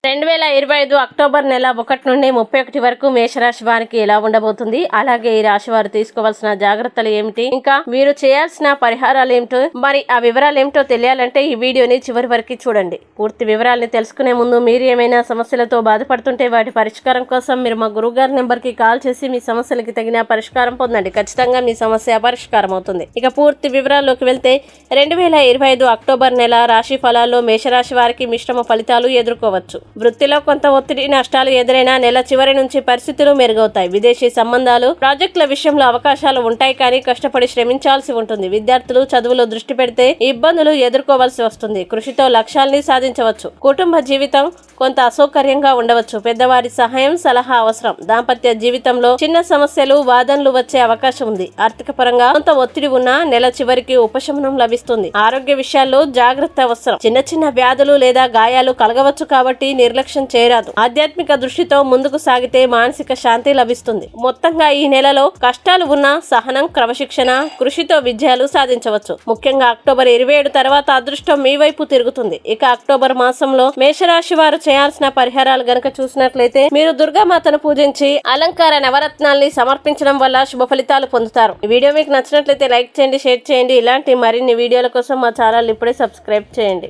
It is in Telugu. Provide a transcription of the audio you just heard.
2025 అక్టోబర్ నెల 1 నుండి 31 వరకు మేషరాశి వారికి ఎలా ఉండబోతుంది, అలాగే ఈ రాశి వారు తీసుకోవాల్సిన జాగ్రత్తలు ఏమిటి, ఇంకా మీరు చేయాల్సిన పరిహారాలు ఏమిటో, మరి ఆ వివరాలు ఏమిటో తెలియాలంటే ఈ వీడియోని చివరి వరకు చూడండి. పూర్తి వివరాలని తెలుసుకునే ముందు మీరు ఏమైనా సమస్యలతో బాధపడుతుంటే వాటి పరిష్కారం కోసం మీరు మా గురువుగారి నెంబర్కి కాల్ చేసి మీ సమస్యలకి తగిన పరిష్కారం పొందండి. ఖచ్చితంగా మీ సమస్య పరిష్కారం అవుతుంది. ఇక పూర్తి వివరాల్లోకి వెళ్తే 2025 అక్టోబర్ నెల రాశి ఫలాల్లో మేషరాశి వారికి మిశ్రమ ఫలితాలు ఎదుర్కోవచ్చు. వృత్తిలో కొంత ఒత్తిడి, నష్టాలు ఎదురైనా నెల చివరి నుంచి పరిస్థితులు మెరుగవుతాయి. విదేశీ సంబంధాలు, ప్రాజెక్టుల విషయంలో అవకాశాలు ఉంటాయి, కానీ కష్టపడి శ్రమించాల్సి ఉంటుంది. విద్యార్థులు చదువులో దృష్టి పెడితే ఇబ్బందులు ఎదుర్కోవాల్సి వస్తుంది. కృషితో లక్ష్యాల్ని సాధించవచ్చు. కుటుంబ జీవితం కొంత అసౌకర్యంగా ఉండవచ్చు. పెద్దవారి సహాయం, సలహా అవసరం. దాంపత్య జీవితంలో చిన్న సమస్యలు, వాదనలు వచ్చే అవకాశం ఉంది. ఆర్థిక పరంగా కొంత ఒత్తిడి ఉన్నా నెల చివరికి ఉపశమనం లభిస్తుంది. ఆరోగ్య విషయాల్లో జాగ్రత్త అవసరం. చిన్న చిన్న వ్యాధులు లేదా గాయాలు కలగవచ్చు, కాబట్టి నిర్లక్ష్యం చేయరాదు. ఆధ్యాత్మిక దృష్టితో ముందుకు సాగితే మానసిక శాంతి లభిస్తుంది. మొత్తంగా ఈ నెలలో కష్టాలు ఉన్నా సహనం, క్రమశిక్షణ, కృషితో విజయాలు సాధించవచ్చు. ముఖ్యంగా అక్టోబర్ 27 తర్వాత అదృష్టం మీ వైపు తిరుగుతుంది. ఇక అక్టోబర్ మాసంలో మేషరాశి వారు చేయాల్సిన పరిహారాలు గనక చూసినట్లయితే, మీరు దుర్గామాతను పూజించి అలంకార నవరత్నాల్ని సమర్పించడం వల్ల శుభ ఫలితాలు పొందుతారు. ఈ వీడియో మీకు నచ్చినట్లయితే లైక్ చేయండి, షేర్ చేయండి. ఇలాంటి మరిన్ని వీడియోల కోసం మా ఛానల్ ఇప్పుడే సబ్స్క్రైబ్ చేయండి.